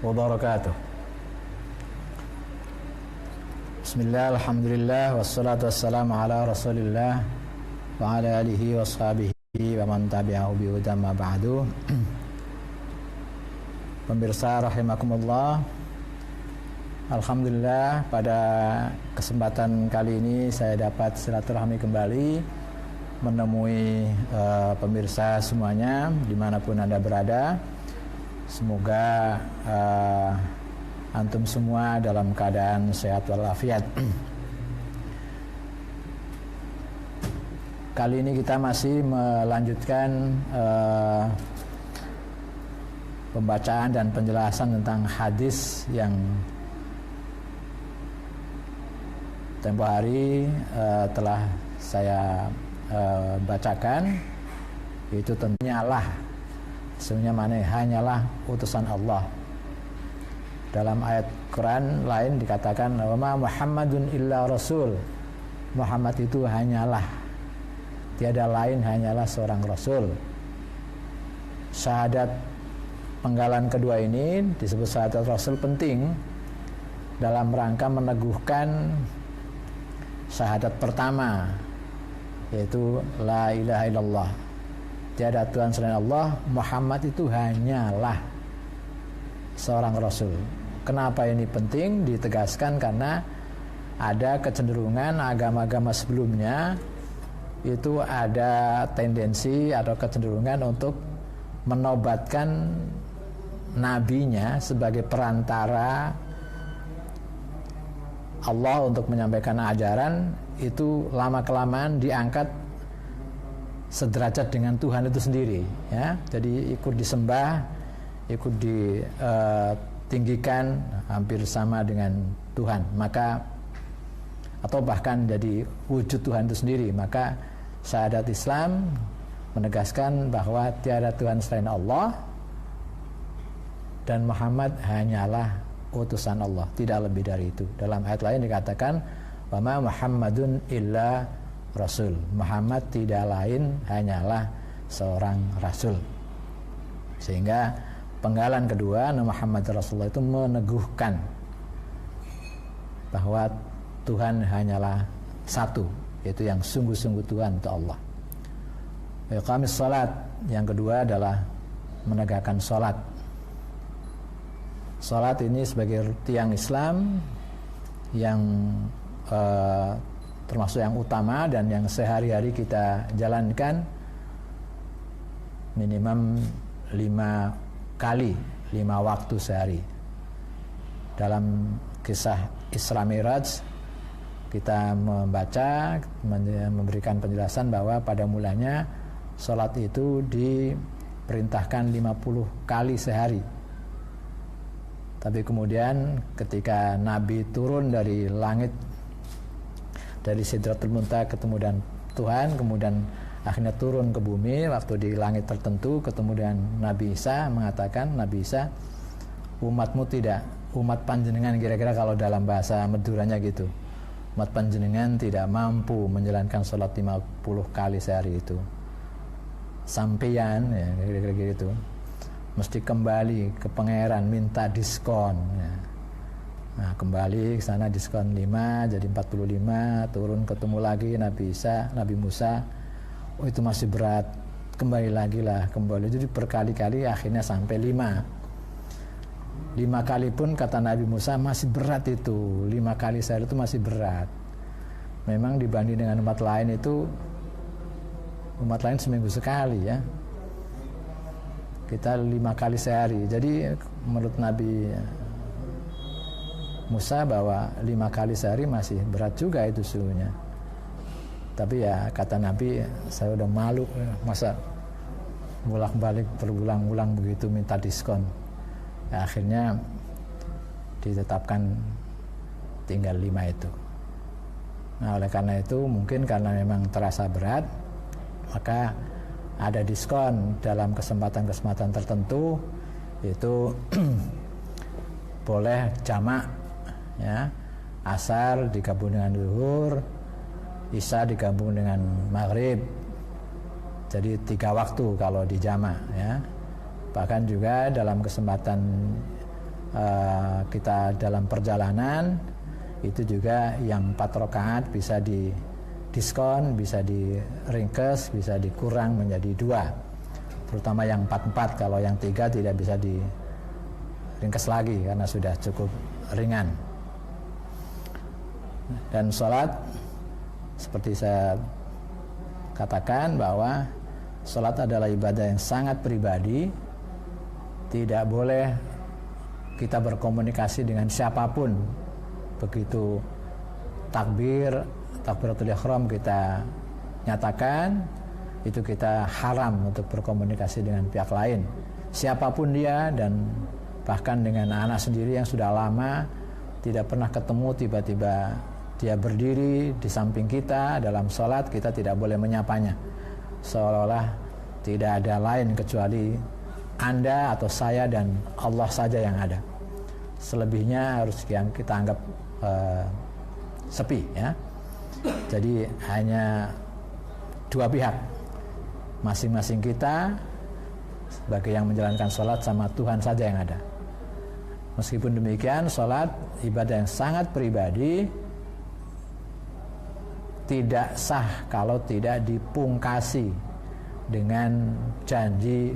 wabarakatuh. Bismillah, alhamdulillah, wassalatu wassalamu ala rasulillah wa ala alihi wa sahbihi wa man tabi'ahu bihuda ma ba'du. Pemirsa rahimakumullah, alhamdulillah pada kesempatan kali ini saya dapat silaturahmi kembali menemui pemirsa semuanya dimanapun Anda berada. Semoga antum semua dalam keadaan sehat walafiat. Kali ini kita masih melanjutkan pembacaan dan penjelasan tentang hadis yang tempo hari telah saya bacakan, itu tentunya Allah. Sebenarnya mana hanyalah utusan Allah. Dalam ayat Quran lain dikatakan wa ma Muhammadun illa rasul. Muhammad itu hanyalah, tiada lain, hanyalah seorang rasul. Syahadat penggalan kedua ini disebut syahadat rasul penting dalam rangka meneguhkan syahadat pertama, yaitu la ilaha illallah, tiada Tuhan selain Allah, Muhammad itu hanyalah seorang rasul. Kenapa ini penting ditegaskan? Karena ada kecenderungan agama-agama sebelumnya itu ada tendensi atau kecenderungan untuk menobatkan nabinya sebagai perantara Allah untuk menyampaikan ajaran. Itu lama-kelamaan diangkat sederajat dengan Tuhan itu sendiri, ya. Jadi ikut disembah, ikut ditinggikan, hampir sama dengan Tuhan, maka atau bahkan jadi wujud Tuhan itu sendiri. Maka syahadat Islam menegaskan bahwa tiada Tuhan selain Allah dan Muhammad hanyalah utusan Allah, tidak lebih dari itu. Dalam ayat lain dikatakan wa ma Muhammadun illa rasul. Muhammad tidak lain hanyalah seorang rasul. Sehingga penggalan kedua Muhammad Rasulullah itu meneguhkan bahwa Tuhan hanyalah satu, yaitu yang sungguh-sungguh Tuhan itu Allah. Iqamis salat, yang kedua adalah menegakkan salat. Salat ini sebagai tiang Islam yang termasuk yang utama dan yang sehari-hari kita jalankan minimum 5 kali, 5 waktu sehari. Dalam kisah Isra Miraj kita membaca, memberikan penjelasan bahwa pada mulanya salat itu diperintahkan 50 kali sehari. Tapi kemudian ketika Nabi turun dari langit, dari Sidratul Muntaha ketemu dengan Tuhan, kemudian akhirnya turun ke bumi, waktu di langit tertentu ketemu dengan Nabi Isa, mengatakan Nabi Isa, umatmu tidak, umat panjenengan, kira-kira kalau dalam bahasa Maduranya gitu, umat panjenengan tidak mampu menjalankan sholat 50 kali sehari itu. Sampeyan, ya, kira-kira gitu, mesti kembali ke pangeran minta diskon, ya. Nah, kembali ke sana diskon 5 jadi 45, turun ketemu lagi Nabi Isa, Nabi Musa, oh itu masih berat, kembali lagi lah, kembali. Jadi berkali-kali akhirnya sampai 5 kali pun kata Nabi Musa masih berat itu, 5 kali sehari itu masih berat. Memang dibanding dengan umat lain itu, umat lain seminggu sekali, ya, kita 5 kali sehari. Jadi menurut Nabi Musa bahwa 5 kali sehari masih berat juga itu suhunya. Tapi ya kata Nabi, saya udah malu, masa bolak-balik berulang-ulang begitu minta diskon. Ya, akhirnya ditetapkan tinggal 5 itu. Nah, oleh karena itu mungkin karena memang terasa berat, maka ada diskon dalam kesempatan-kesempatan tertentu, itu boleh jamak, ya, asar digabung dengan zuhur, isya digabung dengan maghrib, jadi 3 waktu kalau di jamak, ya. Bahkan juga dalam kesempatan kita dalam perjalanan, itu juga yang 4 rakaat bisa didiskon, bisa diringkes, bisa dikurang menjadi 2. Terutama yang 4-4, kalau yang 3 tidak bisa diringkes lagi karena sudah cukup ringan. Dan sholat, seperti saya katakan bahwa sholat adalah ibadah yang sangat pribadi. Tidak boleh kita berkomunikasi dengan siapapun. Begitu takbiratul ihram kita nyatakan, itu kita haram untuk berkomunikasi dengan pihak lain, siapapun dia. Dan bahkan dengan anak sendiri yang sudah lama tidak pernah ketemu, tiba-tiba dia berdiri di samping kita dalam sholat, kita tidak boleh menyapanya, seolah-olah tidak ada lain kecuali Anda atau saya dan Allah saja yang ada. Selebihnya harus kita anggap sepi, ya. Jadi hanya 2 pihak, masing-masing kita sebagai yang menjalankan sholat sama Tuhan saja yang ada. Meskipun demikian, sholat ibadah yang sangat pribadi, tidak sah kalau tidak dipungkasi dengan janji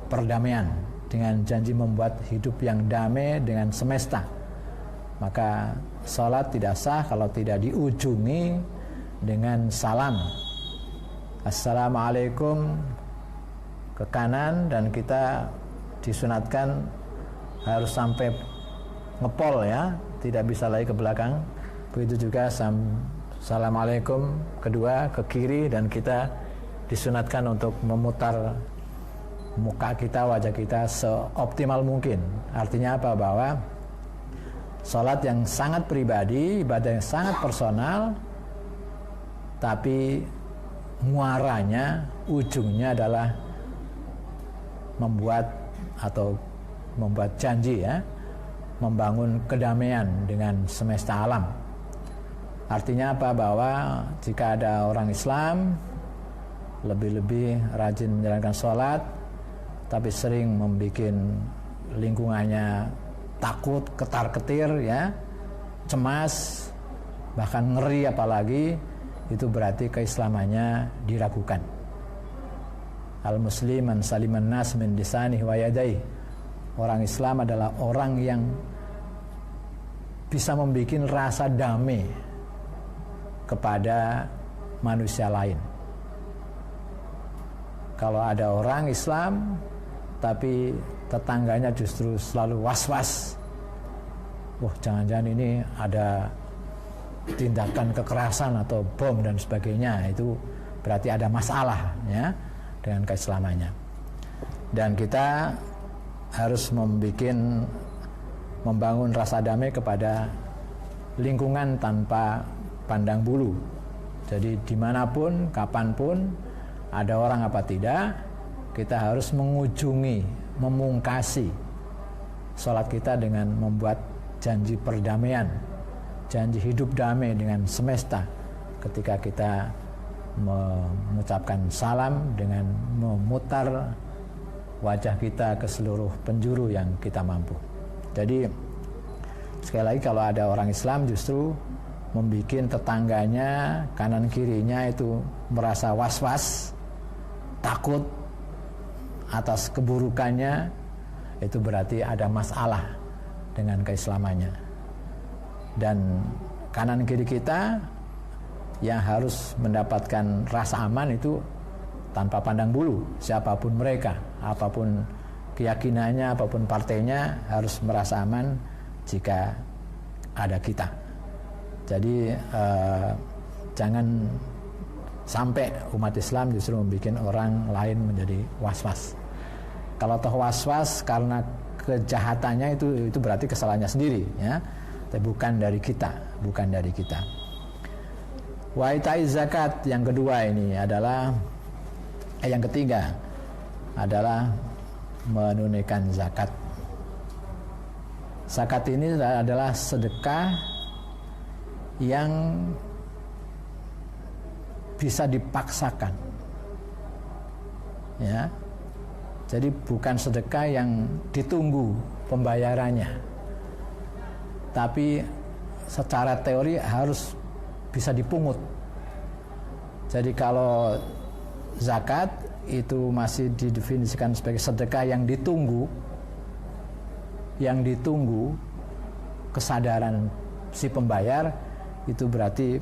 perdamaian, dengan janji membuat hidup yang damai dengan semesta. Maka sholat tidak sah kalau tidak diujungi dengan salam. Assalamualaikum ke kanan, dan kita disunatkan harus sampai ngepol, ya, tidak bisa lagi ke belakang. Begitu juga Assalamualaikum kedua ke kiri, dan kita disunatkan untuk memutar muka kita, wajah kita seoptimal mungkin. Artinya apa? Bahwa sholat yang sangat pribadi, ibadah yang sangat personal, tapi muaranya, ujungnya adalah membuat janji, ya, membangun kedamaian dengan semesta alam. Artinya apa? Bahwa jika ada orang Islam lebih-lebih rajin menjalankan sholat, tapi sering membuat lingkungannya takut, ketar-ketir, ya, cemas, bahkan ngeri apalagi, itu berarti keislamannya diragukan. Al-muslim man saliman nas min lisanihi wa yadayhi. Orang Islam adalah orang yang bisa membuat rasa damai kepada manusia lain. Kalau ada orang Islam tapi tetangganya justru selalu was-was, wah, jangan-jangan ini ada tindakan kekerasan atau bom dan sebagainya, itu berarti ada masalah, ya, dengan keislamannya. Dan kita harus membangun rasa damai kepada lingkungan tanpa pandang bulu. Jadi dimanapun, kapanpun, ada orang apa tidak, kita harus mengunjungi, memungkasi sholat kita dengan membuat janji perdamaian, janji hidup damai dengan semesta ketika kita mengucapkan salam dengan memutar wajah kita ke seluruh penjuru yang kita mampu. Jadi sekali lagi, kalau ada orang Islam justru membuat tetangganya, kanan kirinya itu merasa was-was, takut atas keburukannya, itu berarti ada masalah dengan keislamannya. Dan kanan kiri kita yang harus mendapatkan rasa aman itu tanpa pandang bulu, siapapun mereka, apapun keyakinannya, apapun partainya, harus merasa aman jika ada kita. Jadi jangan sampai umat Islam justru membuat orang lain menjadi was-was. Kalau toh was-was karena kejahatannya, itu berarti kesalahannya sendiri, ya, tapi bukan dari kita. Wa itaiz zakat yang kedua ini adalah yang ketiga adalah menunaikan zakat. Zakat ini adalah sedekah yang bisa dipaksakan, ya. Jadi bukan sedekah yang ditunggu pembayarannya. Tapi secara teori harus bisa dipungut. Jadi kalau zakat itu masih didefinisikan sebagai sedekah yang ditunggu kesadaran si pembayar, itu berarti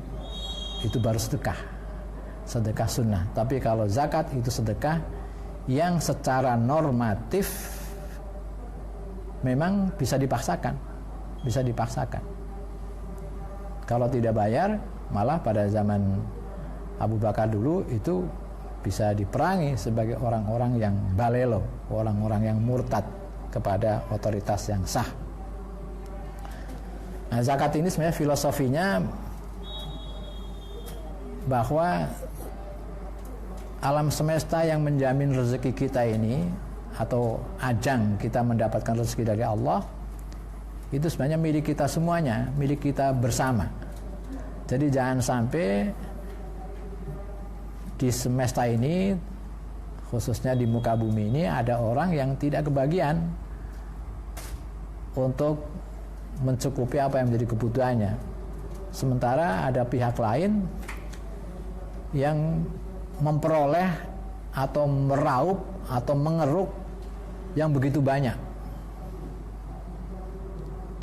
itu baru sedekah sunnah. Tapi kalau zakat itu sedekah yang secara normatif memang bisa dipaksakan. Kalau tidak bayar, malah pada zaman Abu Bakar dulu itu bisa diperangi sebagai orang-orang yang balelo, orang-orang yang murtad kepada otoritas yang sah. Nah, zakat ini sebenarnya filosofinya bahwa alam semesta yang menjamin rezeki kita ini, atau ajang kita mendapatkan rezeki dari Allah, itu sebenarnya milik kita semuanya, milik kita bersama. Jadi jangan sampai di semesta ini, khususnya di muka bumi ini, ada orang yang tidak kebagian untuk mencukupi apa yang menjadi kebutuhannya. Sementara ada pihak lain yang memperoleh atau meraup atau mengeruk yang begitu banyak.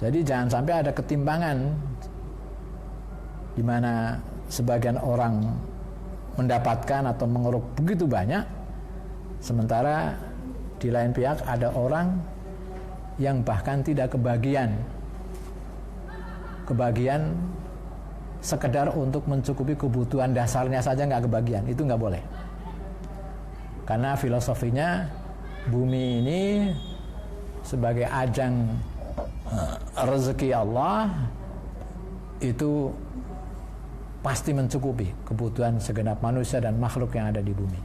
Jadi jangan sampai ada ketimpangan di mana sebagian orang mendapatkan atau mengeruk begitu banyak, sementara di lain pihak ada orang yang bahkan tidak kebagian sekedar untuk mencukupi kebutuhan dasarnya saja nggak kebagian. Itu nggak boleh, karena filosofinya bumi ini sebagai ajang rezeki Allah itu pasti mencukupi kebutuhan segenap manusia dan makhluk yang ada di bumi.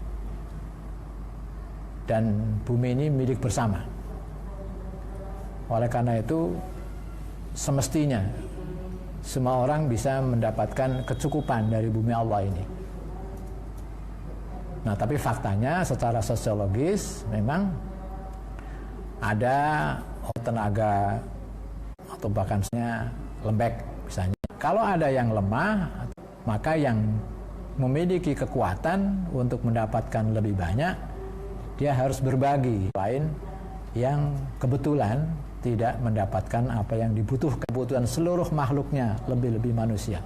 Dan bumi ini milik bersama. Oleh karena itu semestinya semua orang bisa mendapatkan kecukupan dari bumi Allah ini. Nah, tapi faktanya secara sosiologis memang ada tenaga atau bahkan lembek misalnya. Kalau ada yang lemah, maka yang memiliki kekuatan untuk mendapatkan lebih banyak, dia harus berbagi. Lain yang kebetulan tidak mendapatkan apa yang dibutuhkan, kebutuhan seluruh makhluknya, lebih-lebih manusia.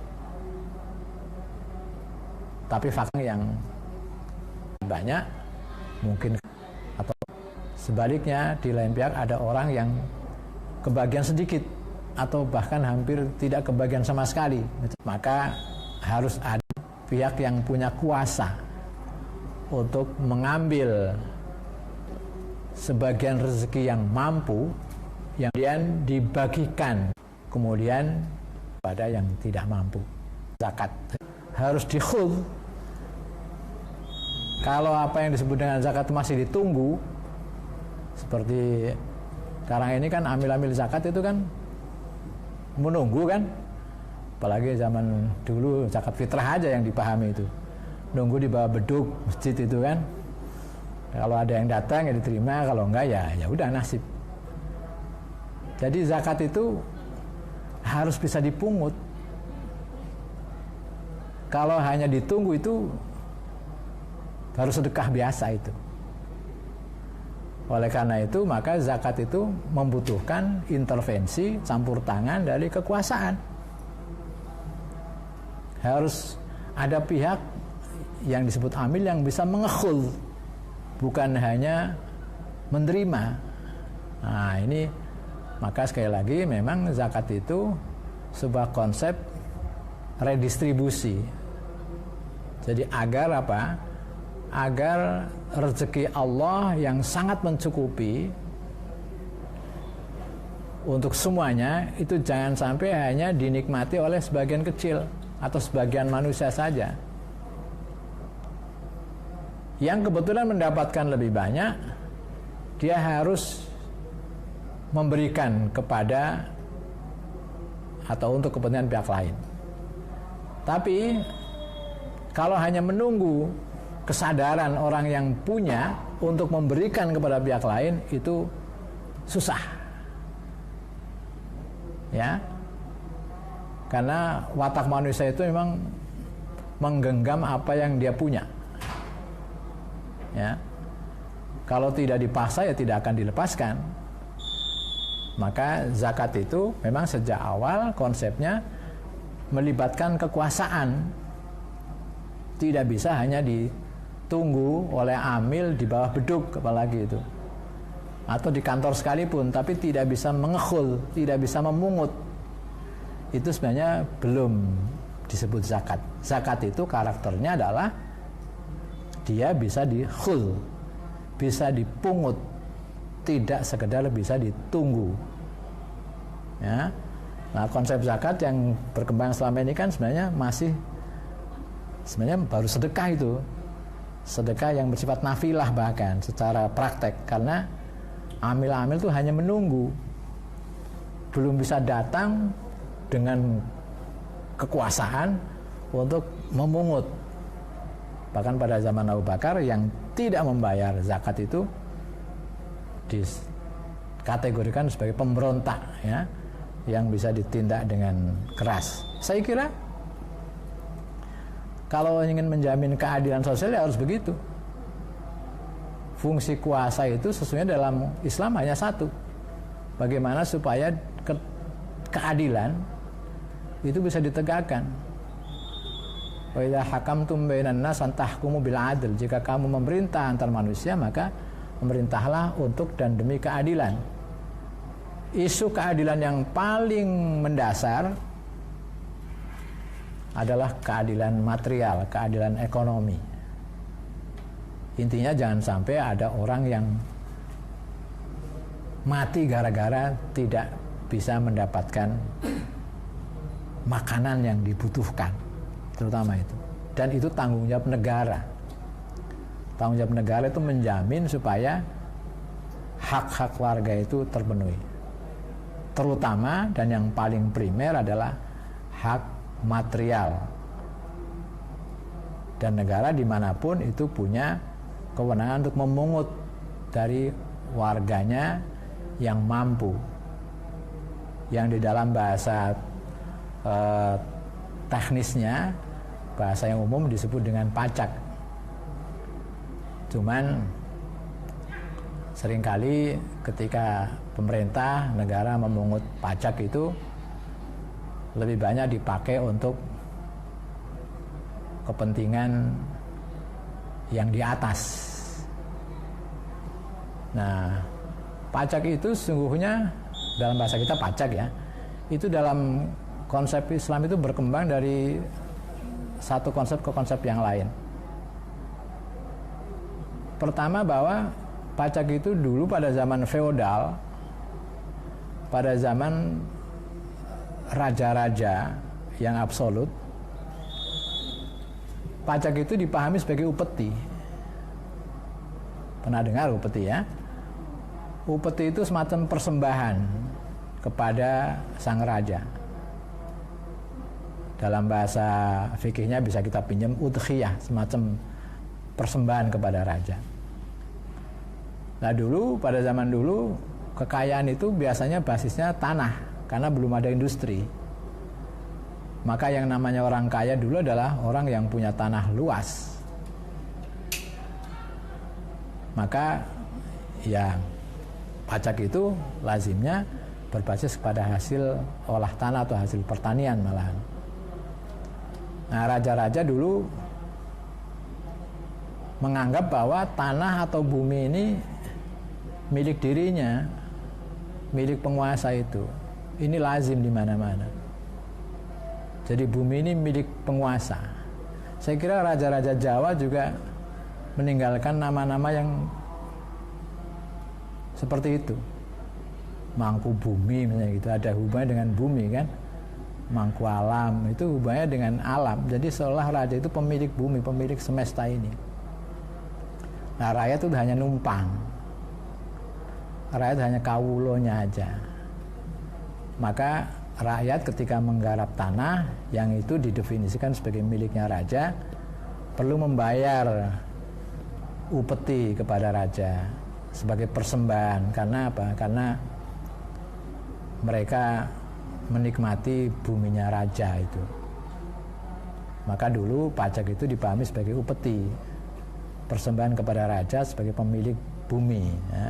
Tapi fakta yang banyak mungkin, atau sebaliknya di lain pihak ada orang yang kebagian sedikit atau bahkan hampir tidak kebagian sama sekali. Maka harus ada pihak yang punya kuasa untuk mengambil sebagian rezeki yang mampu, yang kemudian dibagikan kemudian pada yang tidak mampu. Zakat harus dikhud. Kalau apa yang disebut dengan zakat masih ditunggu, seperti sekarang ini kan amil-amil zakat itu kan menunggu kan, apalagi zaman dulu zakat fitrah aja yang dipahami itu, nunggu di bawah beduk masjid itu kan, kalau ada yang datang ya diterima, kalau enggak ya udah nasib. Jadi zakat itu harus bisa dipungut. Kalau hanya ditunggu itu baru sedekah biasa itu. Oleh karena itu maka zakat itu membutuhkan intervensi campur tangan dari kekuasaan. Harus ada pihak yang disebut amil yang bisa mengekhul, bukan hanya menerima. Nah ini, maka sekali lagi memang zakat itu sebuah konsep redistribusi. Jadi agar apa? Agar rezeki Allah yang sangat mencukupi untuk semuanya itu jangan sampai hanya dinikmati oleh sebagian kecil atau sebagian manusia saja. Yang kebetulan mendapatkan lebih banyak, dia harus memberikan kepada atau untuk kepentingan pihak lain. Tapi kalau hanya menunggu kesadaran orang yang punya untuk memberikan kepada pihak lain, itu susah. ya. Karena watak manusia itu memang menggenggam apa yang dia punya. Ya. Kalau tidak dipaksa ya tidak akan dilepaskan. Maka zakat itu memang sejak awal konsepnya melibatkan kekuasaan. Tidak bisa hanya ditunggu oleh amil di bawah beduk apalagi itu. Atau di kantor sekalipun, tapi tidak bisa mengekhul, tidak bisa memungut. Itu sebenarnya belum disebut zakat. Zakat itu karakternya adalah dia bisa dikhul, bisa dipungut, tidak sekedar bisa ditunggu. Ya. Nah, konsep zakat yang berkembang selama ini kan sebenarnya baru sedekah itu. Sedekah yang bersifat nafilah bahkan secara praktek, karena amil-amil itu hanya menunggu, belum bisa datang dengan kekuasaan untuk memungut. Bahkan pada zaman Abu Bakar yang tidak membayar zakat itu dikategorikan sebagai pemberontak, ya, yang bisa ditindak dengan keras. Saya kira kalau ingin menjamin keadilan sosial ya harus begitu. Fungsi kuasa itu sesungguhnya dalam Islam hanya satu. Bagaimana supaya keadilan itu bisa ditegakkan. Wa idza hakamtum bainan nas an tahkumu bil adl. Jika kamu memerintah antar manusia, maka memerintahlah untuk dan demi keadilan. Isu keadilan yang paling mendasar adalah keadilan material, keadilan ekonomi. Intinya jangan sampai ada orang yang mati gara-gara tidak bisa mendapatkan makanan yang dibutuhkan, terutama itu. Dan itu tanggung jawab negara. Tanggung jawab negara itu menjamin supaya hak-hak warga itu terpenuhi. Terutama dan yang paling primer adalah hak material. Dan negara dimanapun itu punya kewenangan untuk memungut dari warganya yang mampu, yang di dalam bahasa teknisnya, bahasa yang umum disebut dengan pajak. Cuman seringkali ketika pemerintah negara memungut pajak itu lebih banyak dipakai untuk kepentingan yang di atas. Nah, pajak itu sesungguhnya dalam bahasa kita pajak, ya, itu dalam konsep Islam itu berkembang dari satu konsep ke konsep yang lain. Pertama, bahwa pajak itu dulu pada zaman feodal, pada zaman raja-raja yang absolut, pajak itu dipahami sebagai upeti. Pernah dengar upeti, ya? Upeti itu semacam persembahan kepada sang raja. Dalam bahasa fikihnya bisa kita pinjam udhiyah, semacam persembahan kepada raja. Nah, dulu pada zaman dulu kekayaan itu biasanya basisnya tanah, karena belum ada industri. Maka yang namanya orang kaya dulu adalah orang yang punya tanah luas. Maka ya pajak itu lazimnya berbasis pada hasil olah tanah atau hasil pertanian malahan. Nah, raja-raja dulu menganggap bahwa tanah atau bumi ini milik dirinya, milik penguasa itu. Ini lazim di mana-mana. Jadi bumi ini milik penguasa. Saya kira raja-raja Jawa juga meninggalkan nama-nama yang seperti itu. Mangku bumi misalnya gitu, ada hubungannya dengan bumi kan. Mangku alam itu hubungannya dengan alam. Jadi seolah raja itu pemilik bumi, pemilik semesta ini. Nah, rakyat itu hanya numpang. Rakyat hanya kawulonya aja. Maka rakyat ketika menggarap tanah yang itu didefinisikan sebagai miliknya raja perlu membayar upeti kepada raja sebagai persembahan. Karena apa? Karena mereka menikmati buminya raja itu. Maka dulu pajak itu dipahami sebagai upeti, persembahan kepada raja sebagai pemilik bumi. Ya.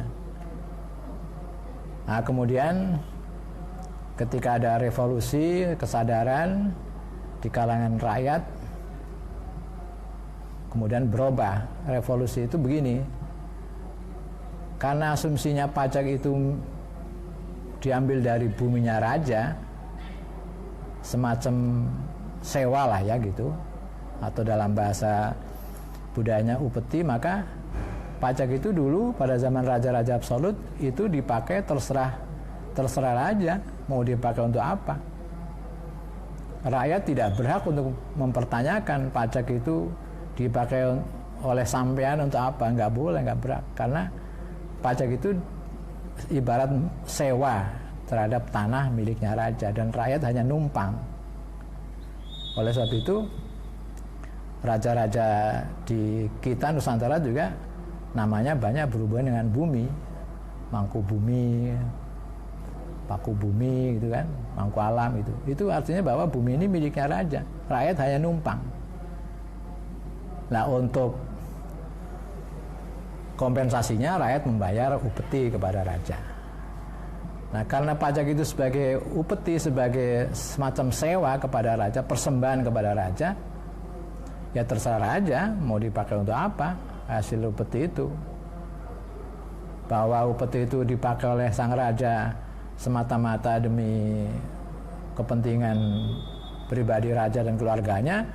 Nah, kemudian ketika ada revolusi, kesadaran di kalangan rakyat, kemudian berubah. Revolusi itu begini, karena asumsinya pajak itu diambil dari buminya raja, semacam sewa lah ya gitu, atau dalam bahasa budayanya upeti, maka pajak itu dulu pada zaman raja-raja absolut itu dipakai terserah raja mau dipakai untuk apa. Rakyat tidak berhak untuk mempertanyakan pajak itu dipakai oleh sampean untuk apa, nggak boleh, nggak berhak, karena pajak itu ibarat sewa terhadap tanah miliknya raja dan rakyat hanya numpang. Oleh sebab itu raja-raja di kita Nusantara juga namanya banyak berhubungan dengan bumi, Mangku Bumi, Paku Bumi gitu kan, Mangku Alam itu. Itu artinya bahwa bumi ini miliknya raja, rakyat hanya numpang. Nah, untuk kompensasinya rakyat membayar upeti kepada raja. Nah, karena pajak itu sebagai upeti, sebagai semacam sewa kepada raja, persembahan kepada raja, ya terserah raja mau dipakai untuk apa hasil upeti itu. Bahwa upeti itu dipakai oleh sang raja semata-mata demi kepentingan pribadi raja dan keluarganya,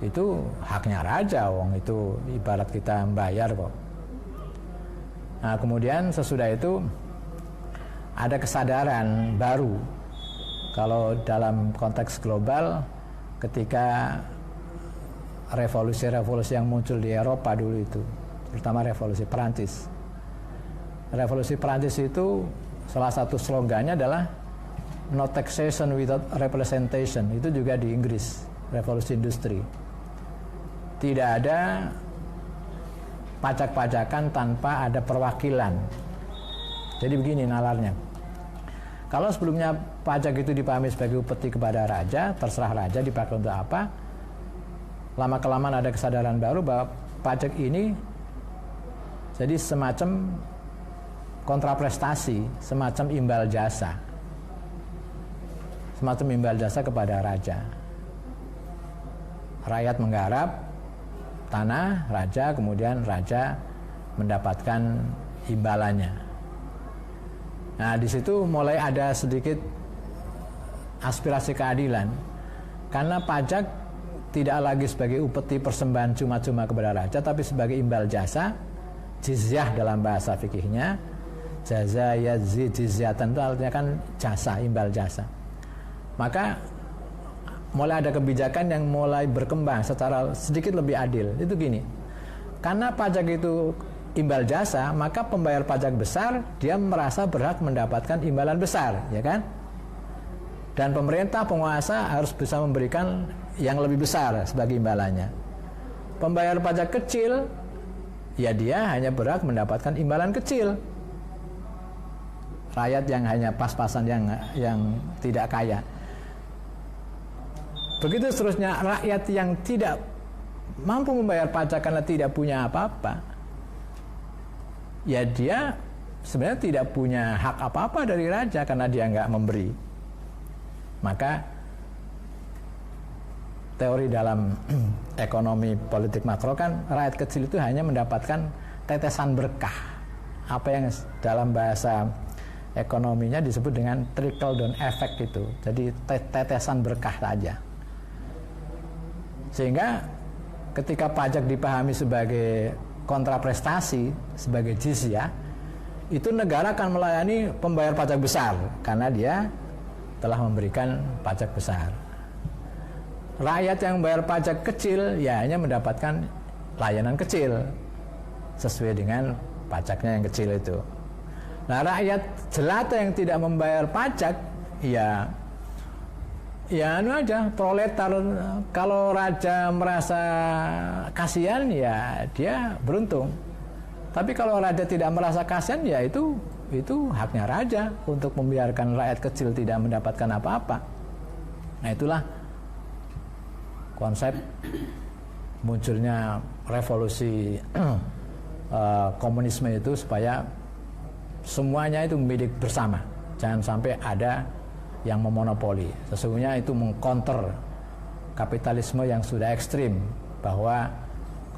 itu haknya raja, wong itu ibarat kita membayar kok. Nah, kemudian sesudah itu ada kesadaran baru kalau dalam konteks global ketika revolusi-revolusi yang muncul di Eropa dulu itu, terutama revolusi Perancis. Revolusi Perancis itu salah satu slogannya adalah no taxation without representation. Itu juga di Inggris, revolusi industri. Tidak ada pajak-pajakan tanpa ada perwakilan. Jadi begini nalarnya. Kalau sebelumnya pajak itu dipahami sebagai upeti kepada raja, terserah raja dipakai untuk apa. Lama-kelamaan ada kesadaran baru bahwa pajak ini jadi semacam kontraprestasi, semacam imbal jasa. Semacam imbal jasa kepada raja. Rakyat menggarap tanah raja, kemudian raja mendapatkan imbalannya. Nah, di situ mulai ada sedikit aspirasi keadilan, karena pajak tidak lagi sebagai upeti persembahan cuma-cuma kepada raja, tapi sebagai imbal jasa, jizyah dalam bahasa fikihnya. Jaza yadzi jizyatan itu artinya kan jasa, imbal jasa. Maka mulai ada kebijakan yang mulai berkembang secara sedikit lebih adil. Itu gini, karena pajak itu imbal jasa, maka pembayar pajak besar dia merasa berhak mendapatkan imbalan besar, ya kan? Dan pemerintah, penguasa harus bisa memberikan yang lebih besar sebagai imbalannya. Pembayar pajak kecil, ya dia hanya berhak mendapatkan imbalan kecil. Rakyat yang hanya pas-pasan, yang tidak kaya. Begitu seterusnya, rakyat yang tidak mampu membayar pajak karena tidak punya apa-apa, ya dia sebenarnya tidak punya hak apa-apa dari raja karena dia nggak memberi. Maka teori dalam ekonomi politik makro kan rakyat kecil itu hanya mendapatkan tetesan berkah, apa yang dalam bahasa ekonominya disebut dengan trickle down effect itu. Jadi tetesan berkah saja. Sehingga ketika pajak dipahami sebagai kontraprestasi, sebagai jizyah, itu negara akan melayani pembayar pajak besar karena dia telah memberikan pajak besar. Rakyat yang bayar pajak kecil ya hanya mendapatkan layanan kecil sesuai dengan pajaknya yang kecil itu. Nah, rakyat jelata yang tidak membayar pajak ya anu aja, proletar. Kalau raja merasa kasihan ya dia beruntung. Tapi kalau raja tidak merasa kasihan ya itu itu haknya raja untuk membiarkan rakyat kecil tidak mendapatkan apa-apa. Nah, itulah konsep munculnya revolusi komunisme itu, supaya semuanya itu milik bersama, jangan sampai ada yang memonopoli. Sesungguhnya itu mengcounter kapitalisme yang sudah ekstrim, bahwa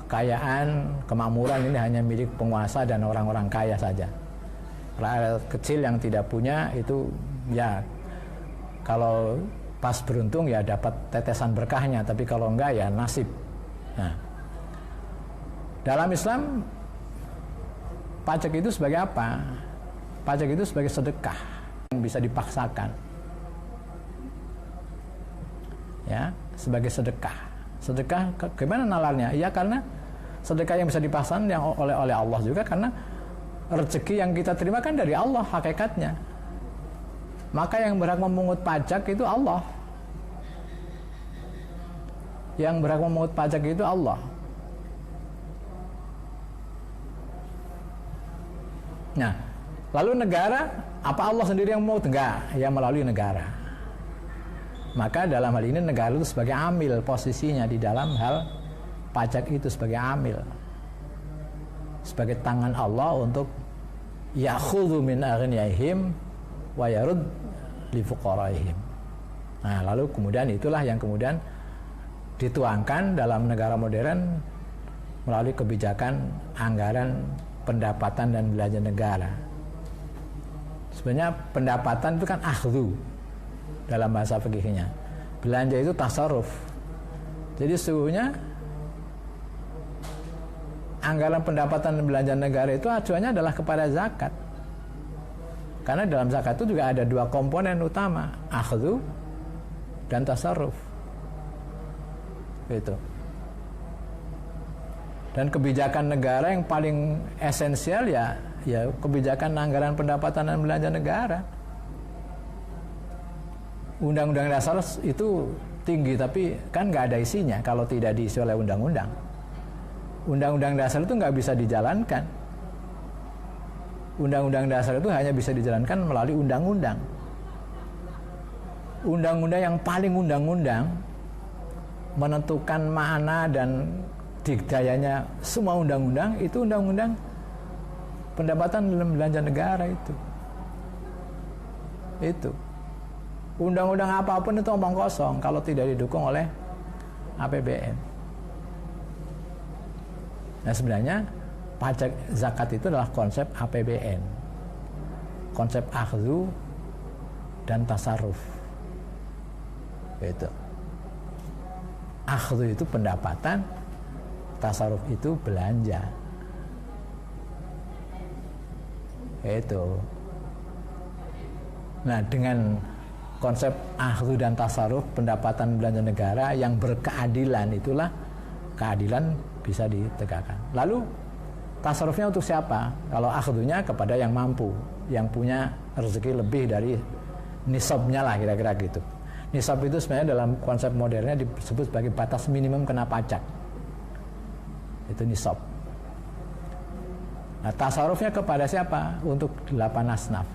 kekayaan, kemakmuran ini hanya milik penguasa dan orang-orang kaya saja. Rakyat kecil yang tidak punya itu ya kalau pas beruntung ya dapat tetesan berkahnya, tapi kalau enggak ya nasib. Nah, dalam Islam pajak itu sebagai apa? Pajak itu sebagai sedekah yang bisa dipaksakan. Ya, sebagai sedekah. Sedekah gimana nalarnya? Ya karena sedekah yang bisa dipaksakan yang oleh Allah juga, karena rezeki yang kita terima kan dari Allah hakikatnya. Maka yang berhak memungut pajak itu Allah. Yang berhak memungut pajak itu Allah. Nah, lalu negara, apa Allah sendiri yang memungut? Enggak, ya melalui negara. Maka dalam hal ini negara itu sebagai amil posisinya di dalam hal pajak itu, sebagai amil, sebagai tangan Allah untuk ya'khudhu min aghniyahim wa yarud li fuqaraihim. Nah, lalu kemudian itulah yang kemudian dituangkan dalam negara modern melalui kebijakan anggaran pendapatan dan belanja negara. Sebenarnya pendapatan itu kan akhdhu dalam bahasa fikihnya. Belanja itu tasarruf. Jadi sesungguhnya anggaran pendapatan dan belanja negara itu acuannya adalah kepada zakat. Karena dalam zakat itu juga ada dua komponen utama, akhdhu dan tasarruf. Itu. Dan kebijakan negara yang paling esensial ya kebijakan anggaran pendapatan dan belanja negara. Undang-undang dasar itu tinggi, tapi kan nggak ada isinya kalau tidak diisi oleh undang-undang. Undang-undang dasar itu nggak bisa dijalankan. Undang-undang dasar itu hanya bisa dijalankan melalui undang-undang. Undang-undang yang paling undang-undang menentukan makna dan dikdayanya semua undang-undang itu undang-undang pendapatan dalam belanja negara itu. Undang-undang apapun itu omong kosong kalau tidak didukung oleh APBN. Nah, sebenarnya pajak zakat itu adalah konsep APBN, konsep akhdhu dan tasarruf. Itu. Akhdhu itu pendapatan, tasarruf itu belanja. Itu. Nah, dengan konsep akhdhu dan tasarruf pendapatan belanja negara yang berkeadilan, itulah keadilan bisa ditegakkan. Lalu tasarrufnya untuk siapa? Kalau akhdhunya kepada yang mampu, yang punya rezeki lebih dari nisabnya lah, kira-kira gitu. Nisab itu sebenarnya dalam konsep modernnya disebut sebagai batas minimum kena pajak. Itu nisab. Nah, tasarrufnya kepada siapa? Untuk 8 asnaf.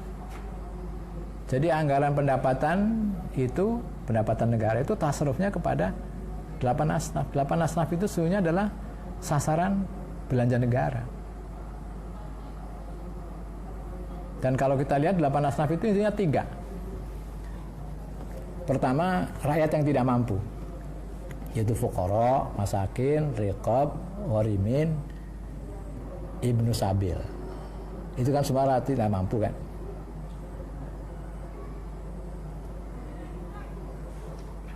Jadi anggaran pendapatan itu, pendapatan negara itu tasarrufnya kepada 8 asnaf. 8 asnaf itu sesungguhnya adalah sasaran belanja negara. Dan kalau kita lihat 8 asnaf itu intinya 3. Pertama, rakyat yang tidak mampu, yaitu fuqara, masakin, riqab, gharimin, ibnu sabil. Itu kan semua rakyat tidak mampu kan.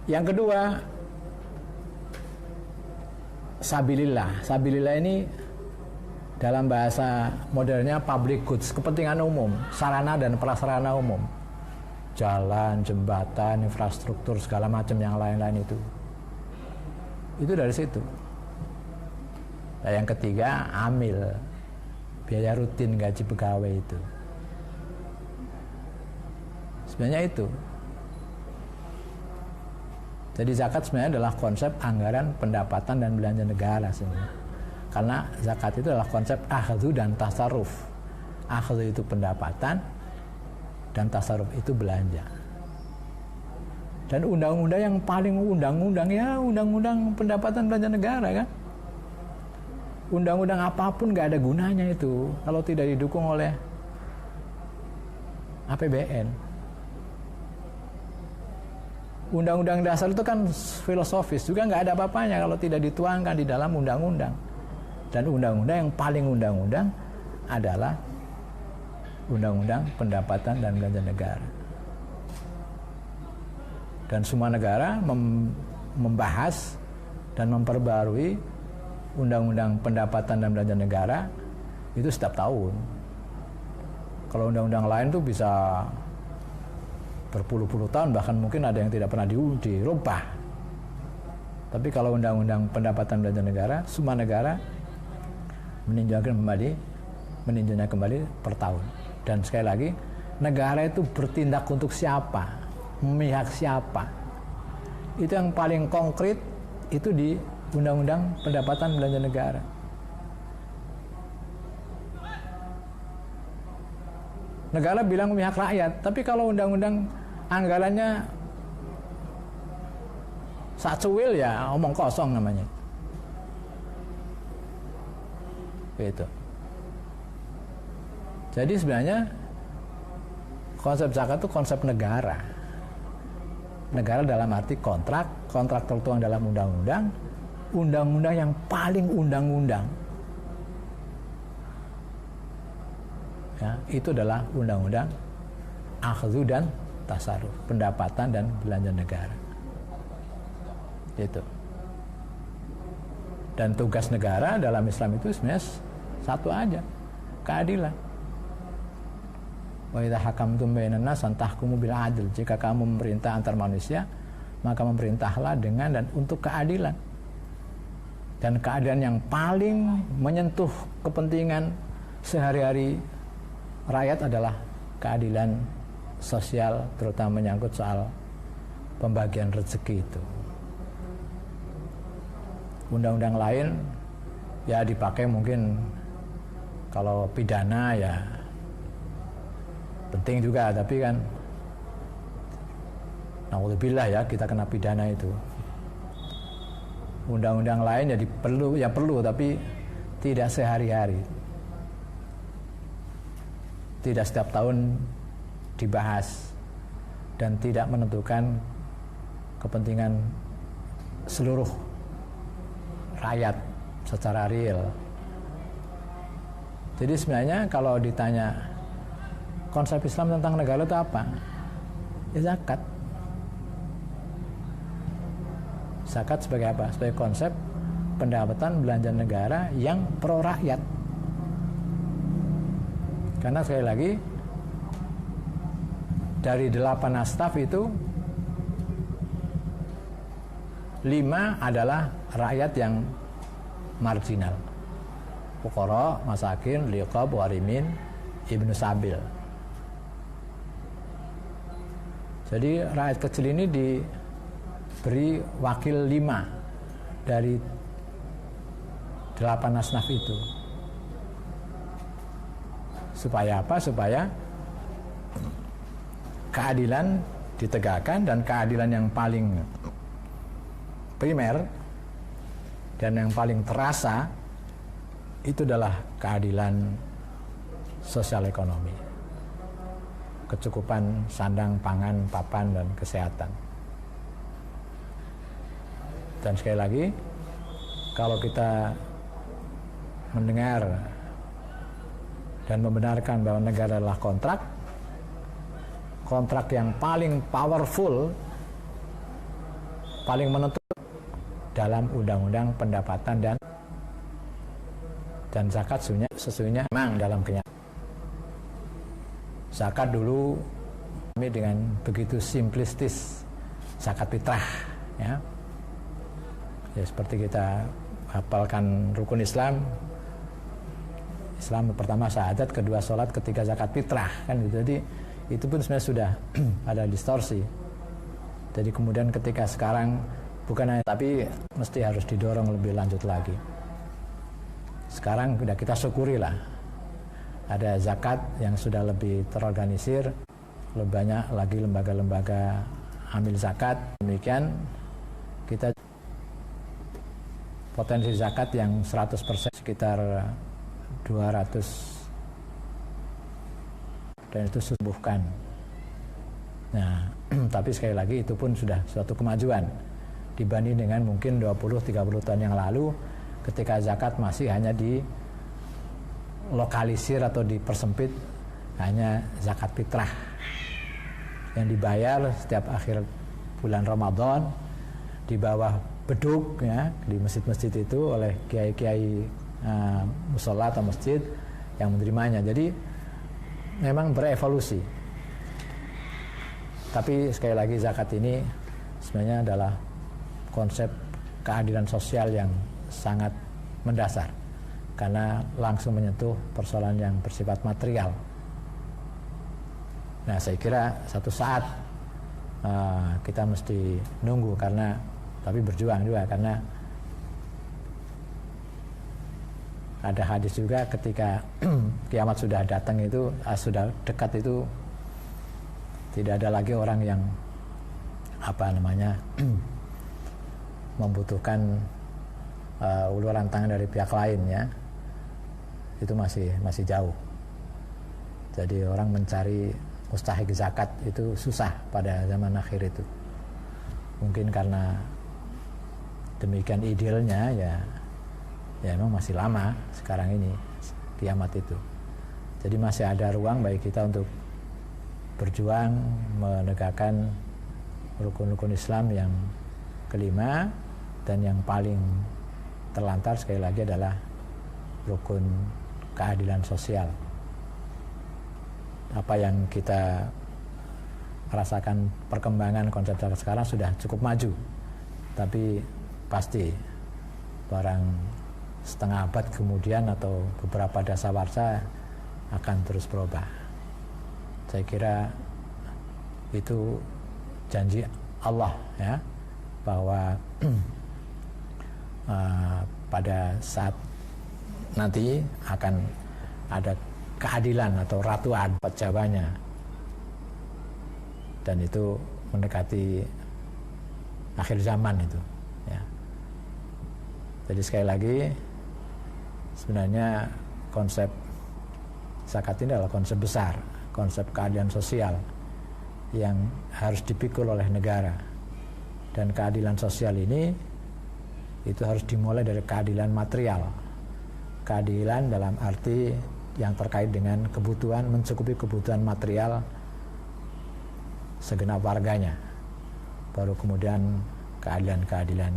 Yang kedua, sabilillah. Sabilillah ini dalam bahasa modernnya public goods, kepentingan umum, sarana dan prasarana umum. Jalan, jembatan, infrastruktur, segala macam yang lain-lain itu. Itu dari situ. Nah, yang ketiga, amil. Biaya rutin gaji pegawai itu. Sebenarnya itu. Jadi zakat sebenarnya adalah konsep anggaran pendapatan dan belanja negara sebenarnya. Karena zakat itu adalah konsep akhdhu dan tasarruf. Akhdhu itu pendapatan dan tasarruf itu belanja. Dan undang-undang yang paling undang-undang pendapatan belanja negara kan. Undang-undang apapun nggak ada gunanya itu kalau tidak didukung oleh APBN. Undang-undang dasar itu kan filosofis juga, nggak ada apa-apanya kalau tidak dituangkan di dalam undang-undang. Dan undang-undang yang paling undang-undang adalah undang-undang pendapatan dan belanja negara. Dan semua negara membahas dan memperbarui undang-undang pendapatan dan belanja negara itu setiap tahun. Kalau undang-undang lain tuh bisa berpuluh-puluh tahun, bahkan mungkin ada yang tidak pernah dirubah. Tapi kalau undang-undang pendapatan belanja negara, semua negara meninjaunya kembali per tahun. Dan sekali lagi, negara itu bertindak untuk siapa, memihak siapa. Itu yang paling konkret itu di undang-undang pendapatan belanja negara. Negara bilang memihak rakyat, tapi kalau undang-undang anggarannya sacuil ya omong kosong namanya. Gitu. Jadi sebenarnya konsep zakat itu konsep negara. Negara dalam arti kontrak tertuang dalam undang-undang yang paling undang-undang. Ya, itu adalah undang-undang akhdhu dan tasarruf, pendapatan dan belanja negara. Itu. Dan tugas negara dalam Islam itu sebenarnya satu aja, keadilan. Wa idza hakamtum bainan nas an tahkumu bil adl. Jika kamu memerintah antar manusia, maka memerintahlah dengan dan untuk keadilan. Dan keadilan yang paling menyentuh kepentingan sehari-hari rakyat adalah keadilan sosial, terutama menyangkut soal pembagian rezeki itu. Undang-undang lain ya dipakai mungkin kalau pidana ya penting juga, tapi kan naudzubillah ya kita kena pidana itu. Undang-undang lain ya perlu tapi tidak sehari-hari, tidak setiap tahun dibahas dan tidak menentukan kepentingan seluruh rakyat secara real. Jadi sebenarnya kalau ditanya konsep Islam tentang negara itu apa? Ya zakat. Zakat sebagai apa? Sebagai konsep pendapatan belanja negara yang pro rakyat. Karena sekali lagi dari 8 asnaf itu 5 adalah rakyat yang marginal. Fuqara, masakin, liqab, warimin, ibnu sabil. Jadi rakyat kecil ini diberi wakil 5 dari 8 asnaf itu. Supaya apa? Supaya keadilan ditegakkan, dan keadilan yang paling primer dan yang paling terasa itu adalah keadilan sosial ekonomi, kecukupan sandang, pangan, papan, dan kesehatan. Dan sekali lagi, kalau kita mendengar dan membenarkan bahwa negara adalah kontrak yang paling powerful, paling menentukan dalam undang-undang pendapatan dan zakat sesungguhnya memang dalam kenyataan. Zakat dulu kami dengan begitu simplistis, zakat fitrah ya seperti kita hafalkan rukun Islam pertama syahadat, kedua sholat, ketiga zakat fitrah kan gitu. Jadi itu pun sebenarnya sudah ada distorsi. Jadi kemudian ketika sekarang bukan hanya, tapi mesti harus didorong lebih lanjut lagi. Sekarang sudah kita syukurilah ada zakat yang sudah lebih terorganisir, lebih banyak lagi lembaga-lembaga amil zakat. Demikian kita potensi zakat yang 100% sekitar 200, dan itu subuhkan. Nah, tapi sekali lagi itu pun sudah suatu kemajuan dibanding dengan mungkin 20-30 tahun yang lalu ketika zakat masih hanya dilokalisir atau dipersempit hanya zakat fitrah yang dibayar setiap akhir bulan Ramadan di bawah beduk ya di masjid-masjid itu oleh kiai-kiai musola atau masjid yang menerimanya. Jadi memang berevolusi. Tapi sekali lagi zakat ini sebenarnya adalah konsep keadilan sosial yang sangat mendasar karena langsung menyentuh persoalan yang bersifat material. Nah, saya kira satu saat kita mesti nunggu tapi berjuang juga karena ada hadis juga ketika kiamat sudah datang itu sudah dekat itu tidak ada lagi orang yang membutuhkan uluran tangan dari pihak lain ya. Itu masih jauh. Jadi orang mencari mustahik zakat itu susah pada zaman akhir itu. Mungkin karena demikian idealnya ya memang masih lama sekarang ini kiamat itu. Jadi masih ada ruang bagi kita untuk berjuang menegakkan rukun-rukun Islam yang kelima, dan yang paling terlantar sekali lagi adalah rukun keadilan sosial. Apa yang kita rasakan perkembangan konsep zakat sekarang sudah cukup maju, tapi pasti barang setengah abad kemudian atau beberapa dasawarsa akan terus berubah. Saya kira itu janji Allah ya, bahwa pada saat nanti akan ada keadilan atau ratu adat jawanya, dan itu mendekati akhir zaman itu ya. Jadi sekali lagi sebenarnya konsep zakat ini adalah konsep besar, konsep keadilan sosial yang harus dipikul oleh negara. Dan keadilan sosial ini itu harus dimulai dari keadilan material. Keadilan dalam arti yang terkait dengan kebutuhan, mencukupi kebutuhan material segenap warganya. Baru kemudian keadilan-keadilan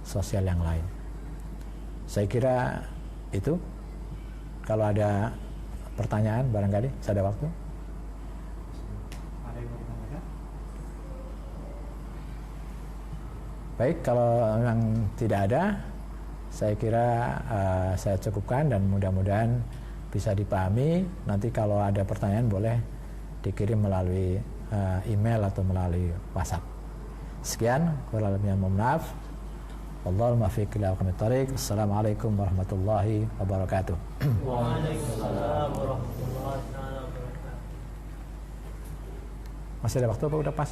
sosial yang lain. Saya kira itu. Kalau ada pertanyaan barangkali, saya ada waktu. Baik, kalau memang tidak ada, saya kira saya cukupkan dan mudah-mudahan bisa dipahami. Nanti kalau ada pertanyaan boleh dikirim melalui email atau melalui WhatsApp. Sekian, kurang lebihnya mohon maaf. Wallahul muwaffiq ila aqwamit thoriq. Assalamualaikum warahmatullahi wabarakatuh. Waalaikumsalam warahmatullahi wabarakatuh. Masih ada waktu apa udah pas?